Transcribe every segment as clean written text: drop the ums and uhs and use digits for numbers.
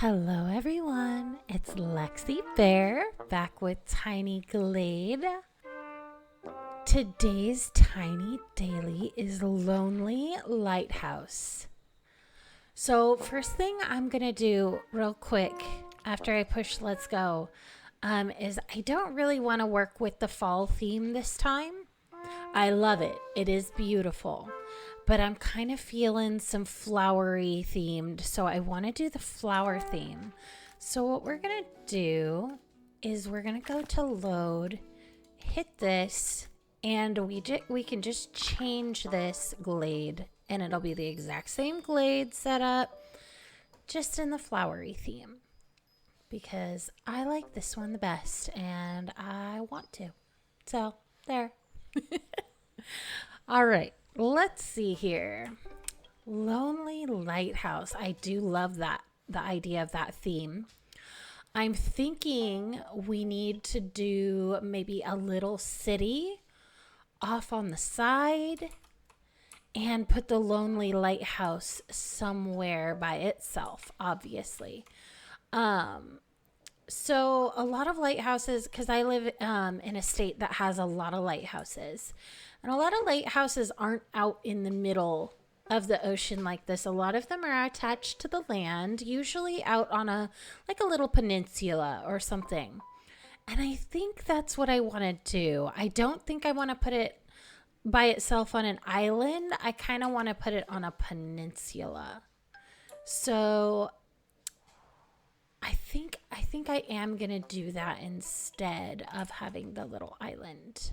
Hello everyone, it's Lexi Bear back with Tiny Glade. Today's Tiny Daily is Lonely Lighthouse. So first thing I'm going to do real quick after I push let's go is I don't really want to work with the fall theme this time. I love it. It is beautiful. But I'm kind of feeling some flowery themed, so I want to do the flower theme. So what we're going to do is we're going to go to load, hit this, and we can just change this glade, and it'll be the exact same glade setup, just in the flowery theme. Because I like this one the best, and I want to. So, there. All right. Let's see here. Lonely Lighthouse. I do love that, the idea of that theme. I'm thinking we need to do maybe a little city off on the side and put the Lonely Lighthouse somewhere by itself, obviously. So a lot of lighthouses, because I live in a state that has a lot of lighthouses. And a lot of lighthouses aren't out in the middle of the ocean like this. A lot of them are attached to the land, usually out on a little peninsula or something. And I think that's what I want to do. I don't think I want to put it by itself on an island. I kind of want to put it on a peninsula. So I think I am going to do that instead of having the little island.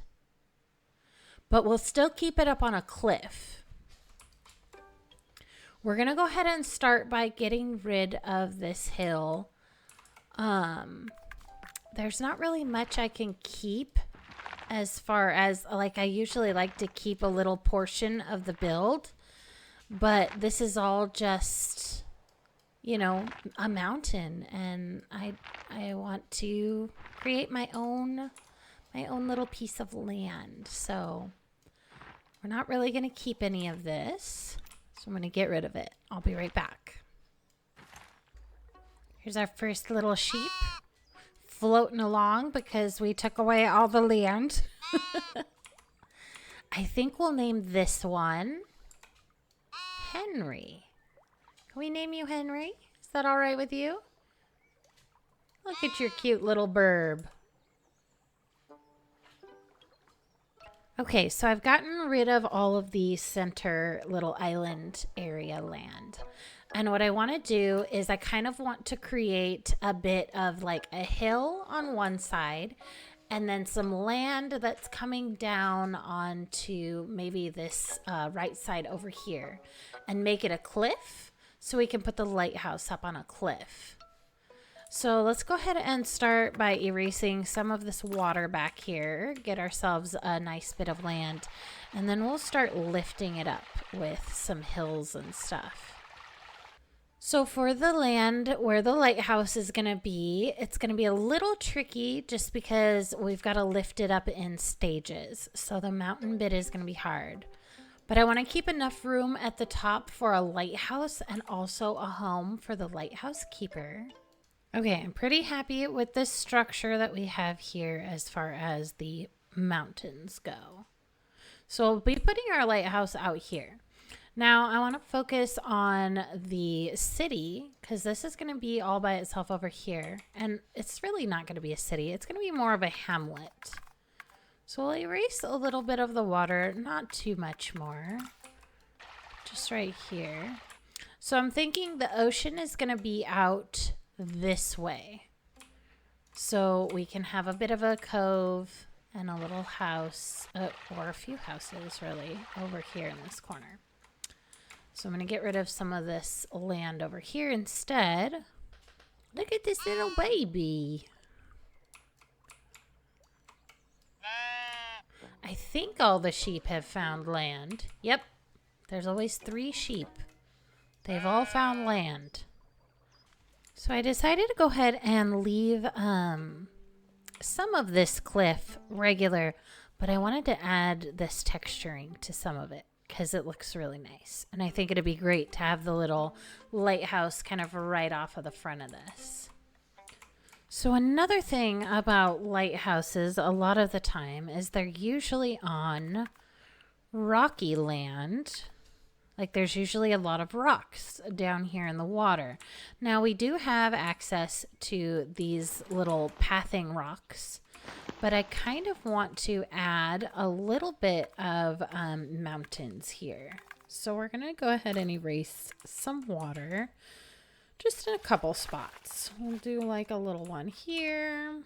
But we'll still keep it up on a cliff. We're going to go ahead and start by getting rid of this hill. There's not really much I can keep as far as, I usually like to keep a little portion of the build. But this is all just, a mountain. And I want to create my own little piece of land. So we're not really going to keep any of this. So I'm going to get rid of it. I'll be right back. Here's our first little sheep floating along because we took away all the land. I think we'll name this one Henry. Can we name you Henry? Is that all right with you? Look at your cute little burb. Okay, so I've gotten rid of all of the center little island area land. And what I want to do is I kind of want to create a bit of like a hill on one side and then some land that's coming down onto maybe this right side over here and make it a cliff so we can put the lighthouse up on a cliff. So let's go ahead and start by erasing some of this water back here, get ourselves a nice bit of land, and then we'll start lifting it up with some hills and stuff. So for the land where the lighthouse is going to be, it's going to be a little tricky just because we've got to lift it up in stages. So the mountain bit is going to be hard. But I want to keep enough room at the top for a lighthouse and also a home for the lighthouse keeper. Okay, I'm pretty happy with this structure that we have here as far as the mountains go. So we'll be putting our lighthouse out here. Now I want to focus on the city because this is going to be all by itself over here. And it's really not going to be a city. It's going to be more of a hamlet. So we'll erase a little bit of the water, not too much more. Just right here. So I'm thinking the ocean is going to be out this way, so we can have a bit of a cove and a little house, or a few houses really, over here in this corner. So I'm going to get rid of some of this land over here instead. Look at this little baby. I think all the sheep have found land. Yep, there's always 3 sheep. They've all found land. So I decided to go ahead and leave some of this cliff regular, but I wanted to add this texturing to some of it. because it looks really nice. And I think it'd be great to have the little lighthouse kind of right off of the front of this. So another thing about lighthouses a lot of the time is they're usually on rocky land. Like there's usually a lot of rocks down here in the water. Now we do have access to these little pathing rocks, but I kind of want to add a little bit of mountains here. So we're going to go ahead and erase some water just in a couple spots. We'll do like a little one here.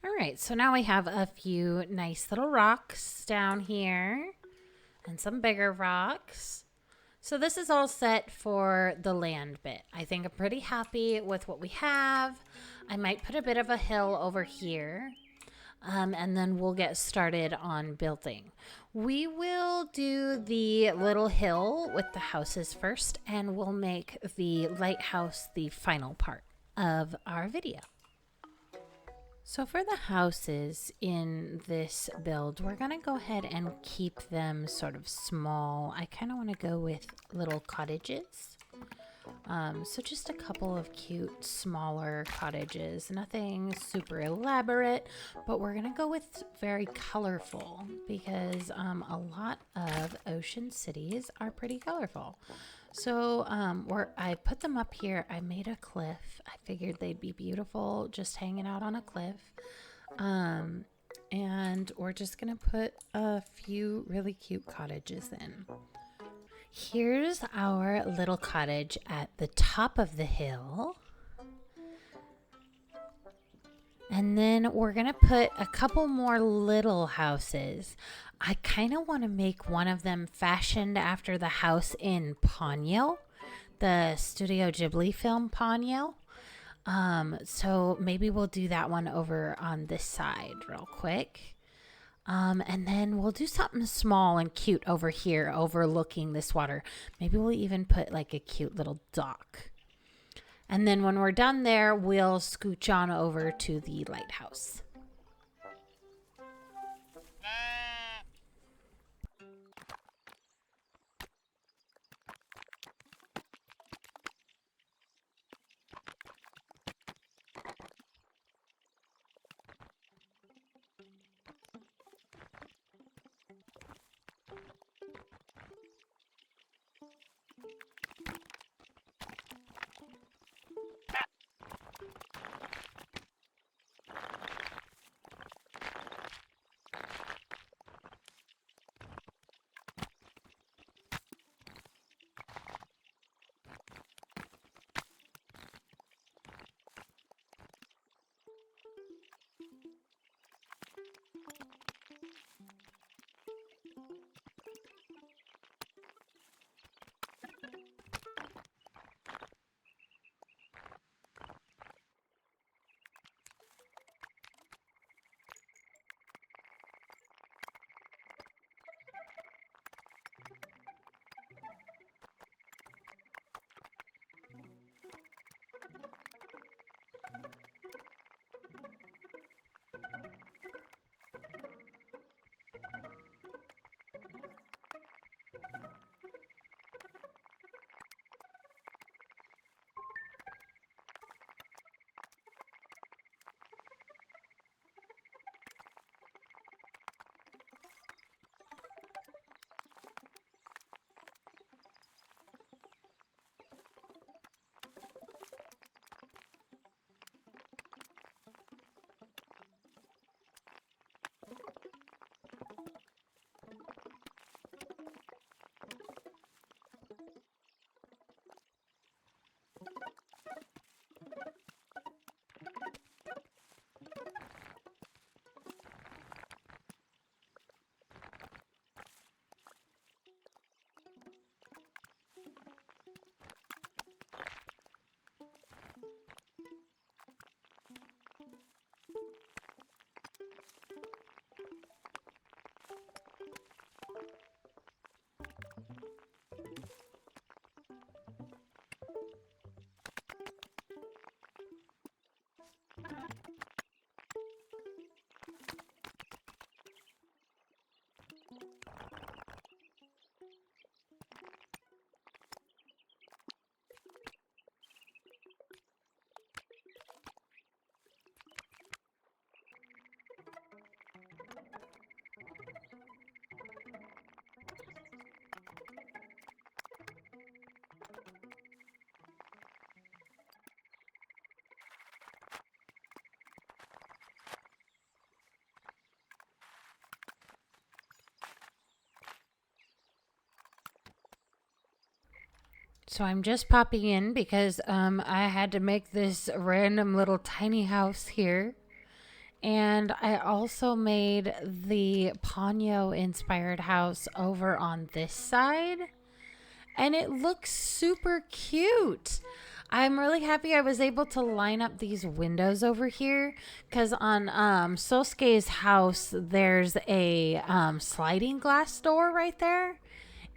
All right, so now we have a few nice little rocks down here and some bigger rocks. So this is all set for the land bit. I think I'm pretty happy with what we have. I might put a bit of a hill over here, and then we'll get started on building. We will do the little hill with the houses first, and we'll make the lighthouse the final part of our video. So for the houses in this build, we're going to go ahead and keep them sort of small. I kind of want to go with little cottages. So just a couple of cute, smaller cottages. Nothing super elaborate, but we're going to go with very colorful because a lot of ocean cities are pretty colorful. So I put them up here. I made a cliff. I figured they'd be beautiful just hanging out on a cliff. And we're just going to put a few really cute cottages in. Here's our little cottage at the top of the hill. And then we're going to put a couple more little houses. I kind of want to make one of them fashioned after the house in Ponyo, the Studio Ghibli film Ponyo. So maybe we'll do that one over on this side real quick. And then we'll do something small and cute over here overlooking this water. Maybe we'll even put like a cute little dock. And then when we're done there, we'll scooch on over to the lighthouse. So I'm just popping in because I had to make this random little tiny house here. And I also made the Ponyo inspired house over on this side. And it looks super cute. I'm really happy I was able to line up these windows over here because on Sosuke's house, there's a sliding glass door right there.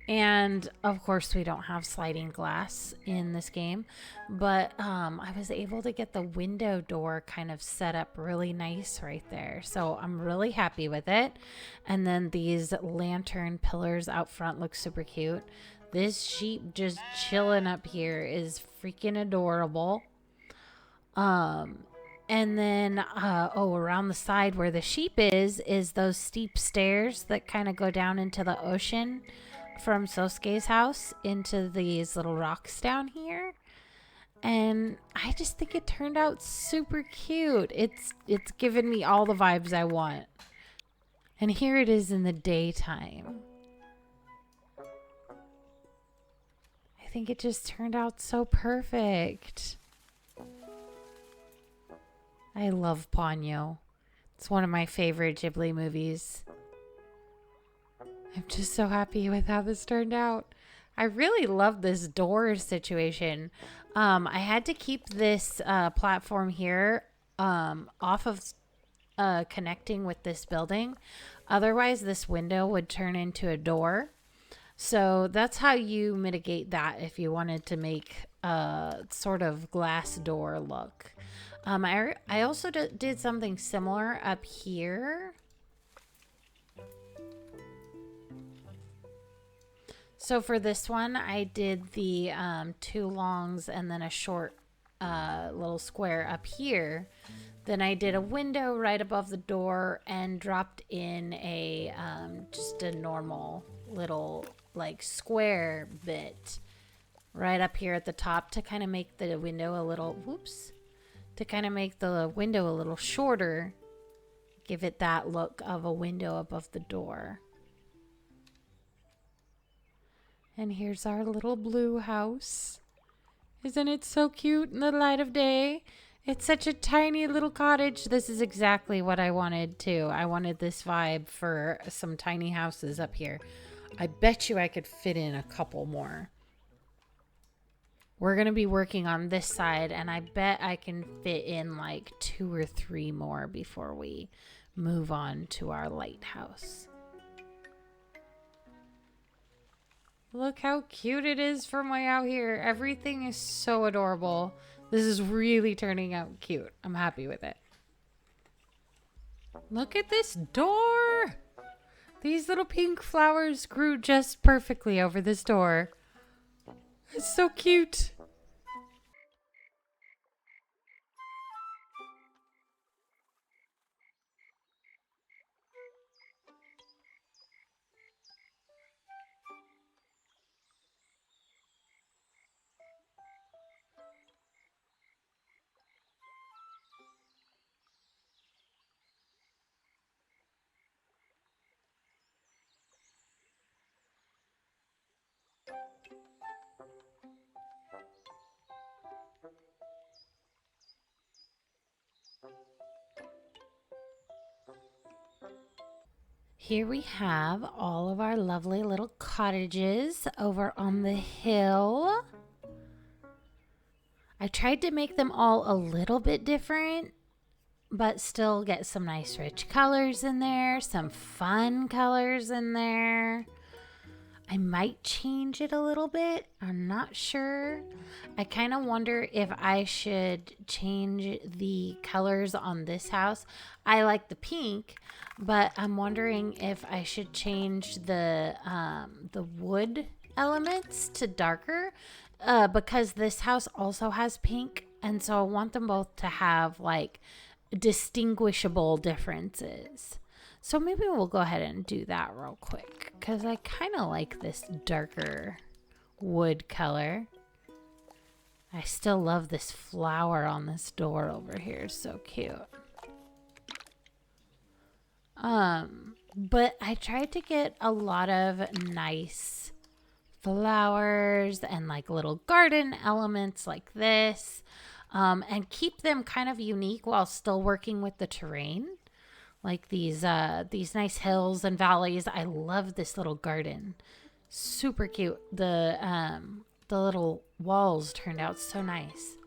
And of course, we don't have sliding glass in this game, but I was able to get the window door kind of set up really nice right there. So I'm really happy with it. And then these lantern pillars out front look super cute. This sheep just chilling up here is freaking adorable. And then, around the side where the sheep is those steep stairs that kind of go down into the ocean from Sosuke's house into these little rocks down here. And I just think it turned out super cute. It's given me all the vibes I want. And here it is in the daytime. I think it just turned out so perfect. I love Ponyo. It's one of my favorite Ghibli movies. I'm just so happy with how this turned out. I really love this door situation. I had to keep this platform here off of connecting with this building. Otherwise, this window would turn into a door. So that's how you mitigate that if you wanted to make a sort of glass door look. I also did something similar up here. So for this one, I did the two longs and then a short little square up here. Then I did a window right above the door and dropped in a just a normal little like square bit right up here at the top to kind of make the window a little, to kind of make the window a little shorter, give it that look of a window above the door. And here's our little blue house. Isn't it so cute in the light of day? It's such a tiny little cottage. This is exactly what I wanted too. I wanted this vibe for some tiny houses up here. I bet you I could fit in a couple more. We're going to be working on this side, and I bet I can fit in like 2 or 3 more before we move on to our lighthouse. Look how cute it is from way out here. Everything is so adorable. This is really turning out cute. I'm happy with it. Look at this door. These little pink flowers grew just perfectly over this door. It's so cute. Here we have all of our lovely little cottages over on the hill. I tried to make them all a little bit different, but still get some nice rich colors in there, some fun colors in there. I might change it a little bit. I'm not sure. I kind of wonder if I should change the colors on this house. I like the pink, but I'm wondering if I should change the wood elements to darker because this house also has pink, and so I want them both to have like distinguishable differences. So maybe we'll go ahead and do that real quick because I kind of like this darker wood color. I still love this flower on this door over here. So cute. But I tried to get a lot of nice flowers and like little garden elements like this, and keep them kind of unique while still working with the terrain. Like these nice hills and valleys. I love this little garden. Super cute. The little walls turned out so nice.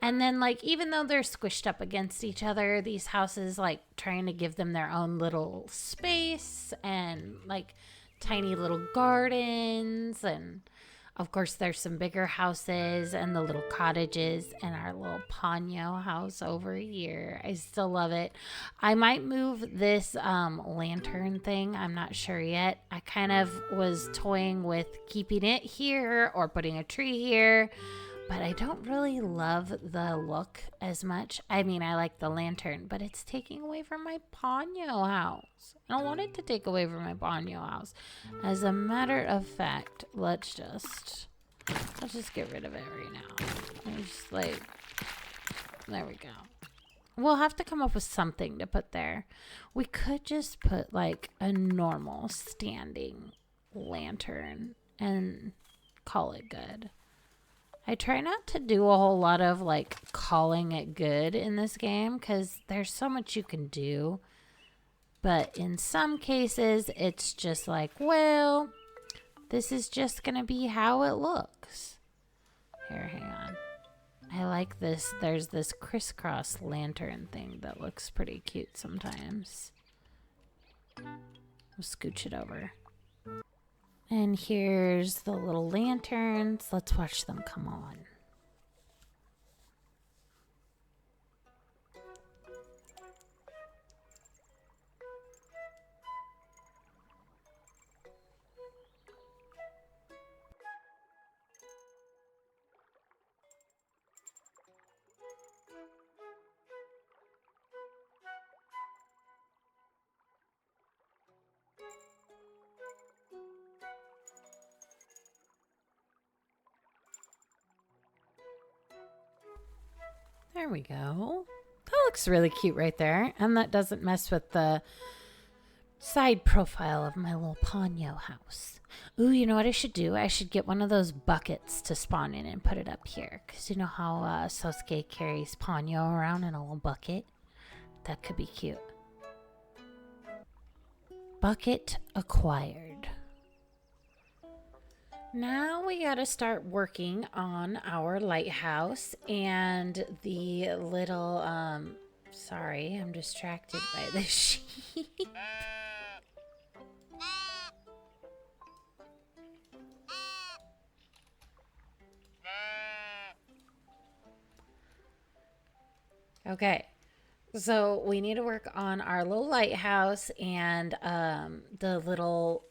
And then, like, even though they're squished up against each other, these houses, like, trying to give them their own little space and, like, tiny little gardens. And, of course, there's some bigger houses and the little cottages and our little Ponyo house over here. I still love it. I might move this lantern thing. I'm not sure yet. I kind of was toying with keeping it here or putting a tree here. But I don't really love the look as much. I mean, I like the lantern, but it's taking away from my Ponyo house. I don't want it to take away from my Ponyo house. As a matter of fact, let's just get rid of it right now. Just like, there we go. We'll have to come up with something to put there. We could just put like a normal standing lantern and call it good. I try not to do a whole lot of like calling it good in this game because there's so much you can do. But in some cases, it's just like, well, this is just going to be how it looks. Here, hang on. I like this. There's this crisscross lantern thing that looks pretty cute sometimes. We'll scooch it over. And here's the little lanterns. Let's watch them come on. There we go. That looks really cute right there. And that doesn't mess with the side profile of my little Ponyo house. Ooh, you know what I should do? I should get one of those buckets to spawn in and put it up here. Because you know how Sosuke carries Ponyo around in a little bucket? That could be cute. Bucket acquired. Now we got to start working on our lighthouse and the little, sorry, I'm distracted by the sheep. Okay. So we need to work on our little lighthouse and the little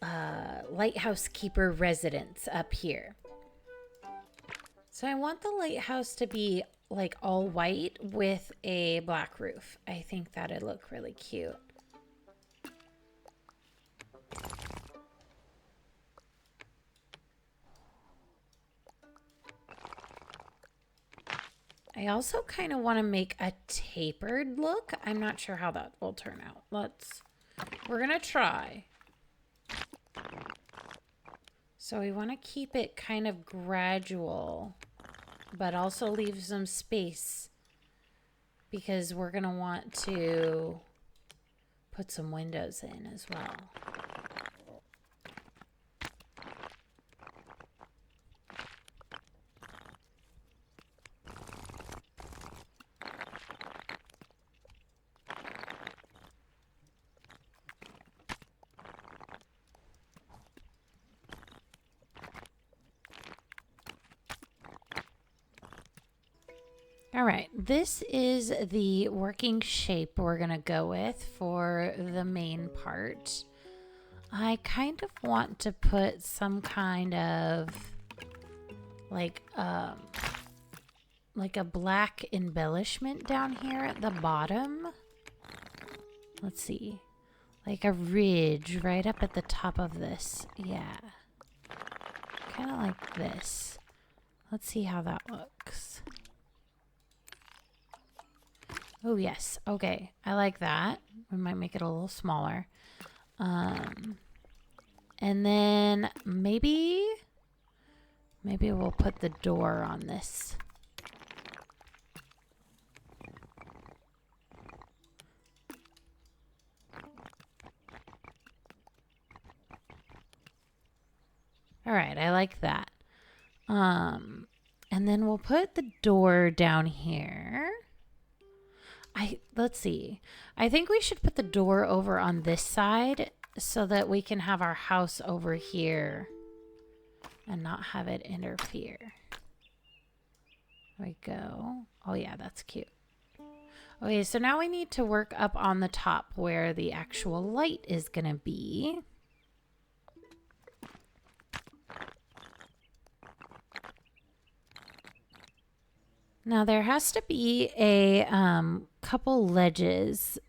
lighthouse keeper residence up here. So I want the lighthouse to be like all white with a black roof. I think that'd look really cute. I also kind of want to make a tapered look. I'm not sure how that will turn out. We're going to try. So we want to keep it kind of gradual, but also leave some space because we're going to want to put some windows in as well. All right, this is the working shape we're going to go with for the main part. I kind of want to put some kind of like a black embellishment down here at the bottom. Let's see. Like a ridge right up at the top of this. Yeah. Kind of like this. Let's see how that looks. Oh, yes. Okay. I like that. We might make it a little smaller. And then maybe Maybe we'll put the door on this. All right, I like that. And then we'll put the door down here. Let's see. I think we should put the door over on this side so that we can have our house over here and not have it interfere. There we go. Oh yeah, that's cute. Okay, so now we need to work up on the top where the actual light is gonna be. Now there has to be a couple ledges.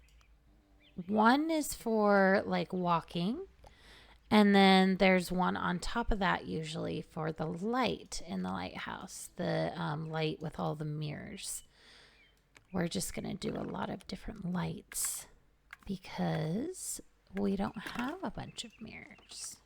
One is for like walking, and then there's one on top of that usually for the light in the lighthouse, the light with all the mirrors. We're just gonna do a lot of different lights because we don't have a bunch of mirrors.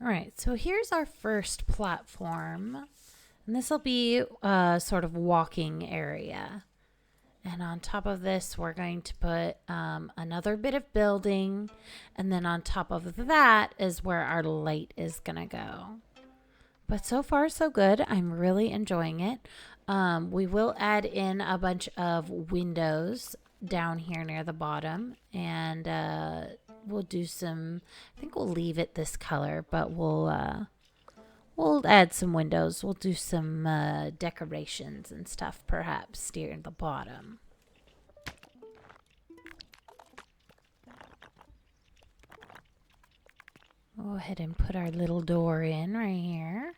All right, so here's our first platform. And this will be a sort of walking area. And on top of this, we're going to put another bit of building. And then on top of that is where our light is going to go. But so far, so good. I'm really enjoying it. We will add in a bunch of windows down here near the bottom. And we'll do some, I think we'll leave it this color, but we'll add some windows. We'll do some decorations and stuff perhaps near the bottom. Go ahead and put our little door in right here.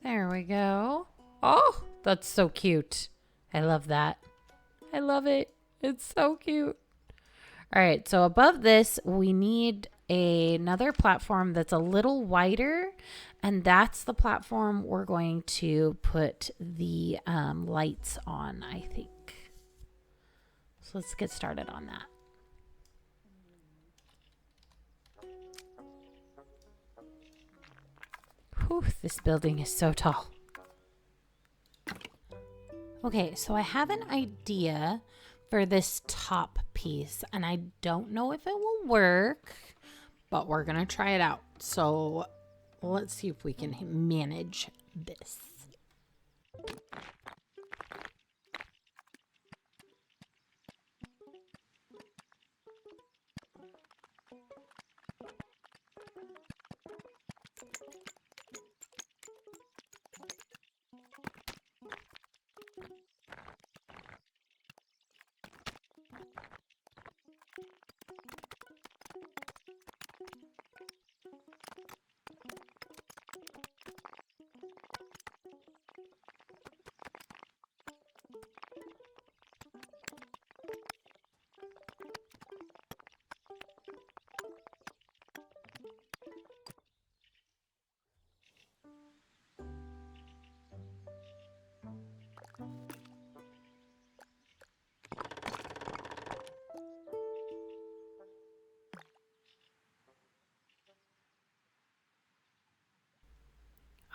There we go. Oh, that's so cute. I love that. I love it. It's so cute. All right, so above this, we need another platform that's a little wider, and that's the platform we're going to put the lights on, I think. So let's get started on that. Whew, this building is so tall. Okay, so I have an idea for this top piece, and I don't know if it will work, but we're gonna try it out. So let's see if we can manage this.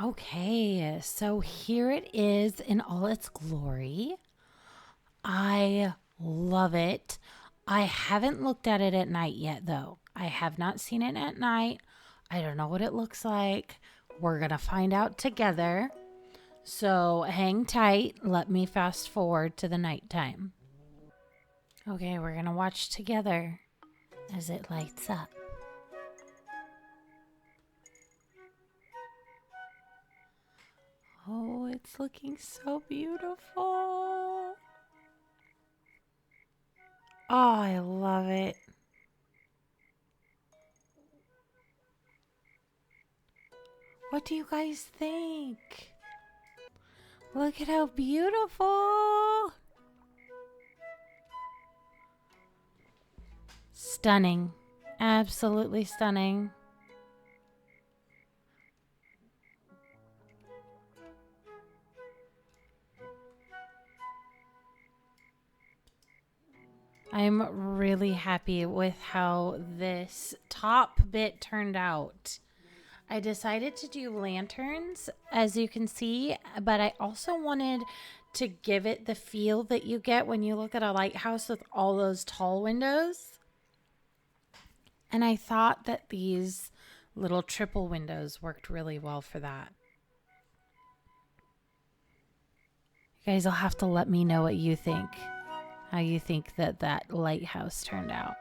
Okay, so here it is in all its glory. I love it. I haven't looked at it at night yet, though. I have not seen it at night. I don't know what it looks like. We're going to find out together. So hang tight. Let me fast forward to the nighttime. Okay, we're going to watch together as it lights up. Oh, it's looking so beautiful. Oh, I love it. What do you guys think? Look at how beautiful. Stunning. Absolutely stunning. I'm really happy with how this top bit turned out. I decided to do lanterns, as you can see, but I also wanted to give it the feel that you get when you look at a lighthouse with all those tall windows. And I thought that these little triple windows worked really well for that. You guys will have to let me know what you think, how you think that that lighthouse turned out.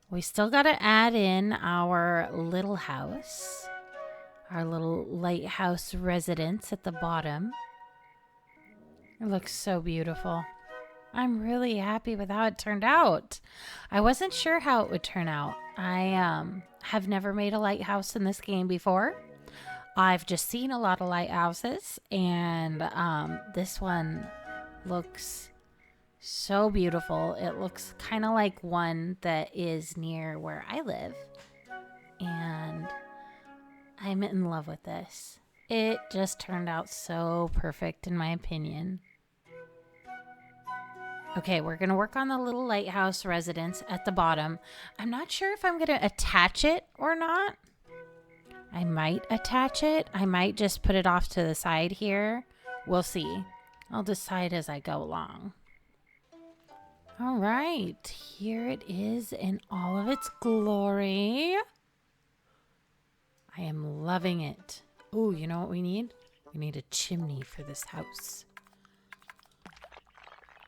We still got to add in our little house, our little lighthouse residence at the bottom. It looks so beautiful. I'm really happy with how it turned out. I wasn't sure how it would turn out. I have never made a lighthouse in this game before. I've just seen a lot of lighthouses, and this one looks so beautiful. It looks kind of like one that is near where I live, and I'm in love with this. It just turned out so perfect in my opinion. Okay, we're going to work on the little lighthouse residence at the bottom. I'm not sure if I'm going to attach it or not. I might attach it. I might just put it off to the side here. We'll see. I'll decide as I go along. All right, here it is in all of its glory. I am loving it. Ooh, you know what we need? We need a chimney for this house.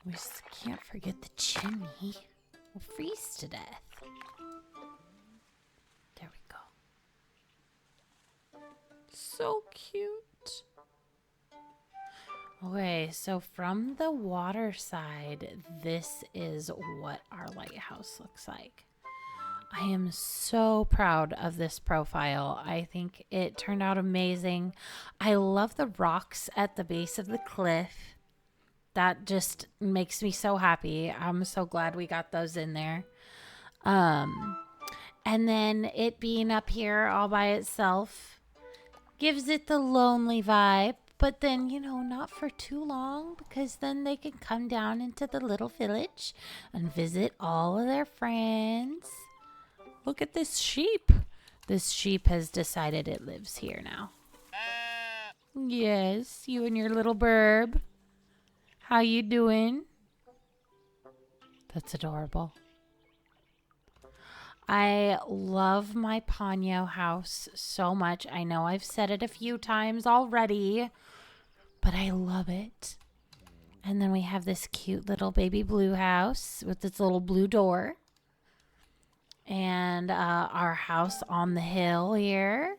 We just can't forget the chimney. We'll freeze to death. There we go. So cute. Okay, so from the water side, this is what our lighthouse looks like. I am so proud of this profile. I think it turned out amazing. I love the rocks at the base of the cliff. That just makes me so happy. I'm so glad we got those in there. And then it being up here all by itself gives it the lonely vibe. But then, you know, not for too long, because then they can come down into the little village and visit all of their friends. Look at this sheep. This sheep has decided it lives here now. Yes, you and your little burb. How you doing? That's adorable. I love my Ponyo house so much. I know I've said it a few times already, but I love it. And then we have this cute little baby blue house with its little blue door. And our house on the hill here.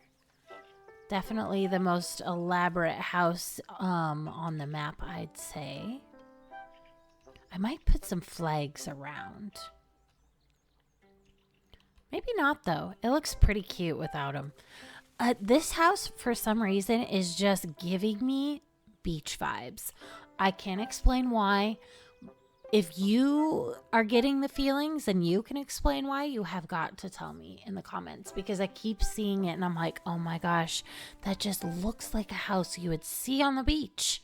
Definitely the most elaborate house on the map, I'd say. I might put some flags around. Maybe not, though. It looks pretty cute without them. This house, for some reason, is just giving me beach vibes. I can't explain why. If you are getting the feelings and you can explain why, you have got to tell me in the comments, because I keep seeing it and I'm like, oh my gosh, that just looks like a house you would see on the beach.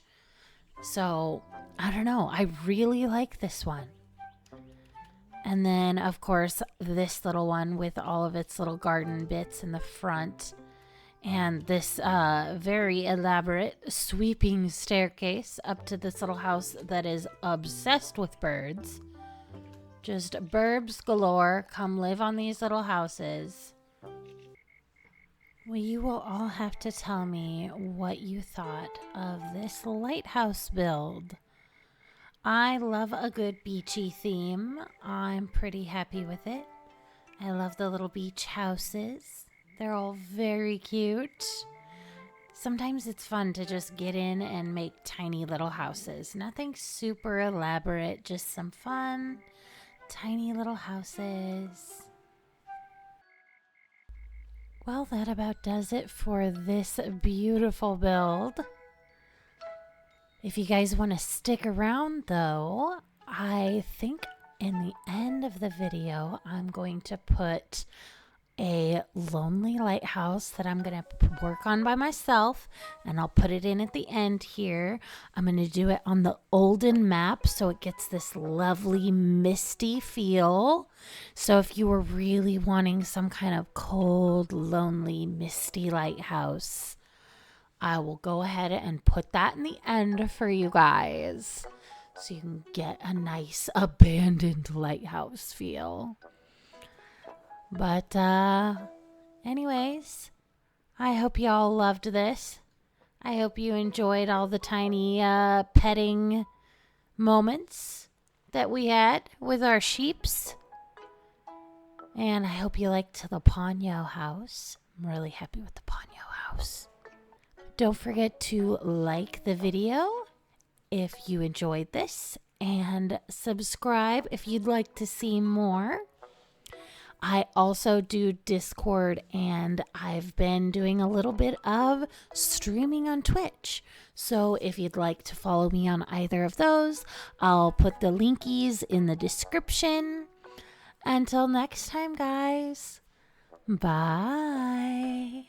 So, I don't know. I really like this one. And then, of course, this little one with all of its little garden bits in the front. And this very elaborate sweeping staircase up to this little house that is obsessed with birds. Just burbs galore. Come live on these little houses. Well, you will all have to tell me what you thought of this lighthouse build. I love a good beachy theme. I'm pretty happy with it. I love the little beach houses. They're all very cute. Sometimes it's fun to just get in and make tiny little houses. Nothing super elaborate, just some fun, tiny little houses. Well, that about does it for this beautiful build. If you guys want to stick around, though, I think in the end of the video, I'm going to put a lonely lighthouse that I'm going to work on by myself, and I'll put it in at the end here. I'm going to do it on the olden map so it gets this lovely misty feel. So if you were really wanting some kind of cold, lonely, misty lighthouse, I will go ahead and put that in the end for you guys so you can get a nice abandoned lighthouse feel. But anyways, I hope y'all loved this. I hope you enjoyed all the tiny petting moments that we had with our sheeps. And I hope you liked the Ponyo house. I'm really happy with the Ponyo house. Don't forget to like the video if you enjoyed this and subscribe if you'd like to see more. I also do Discord, and I've been doing a little bit of streaming on Twitch. So if you'd like to follow me on either of those, I'll put the linkies in the description. Until next time, guys. Bye.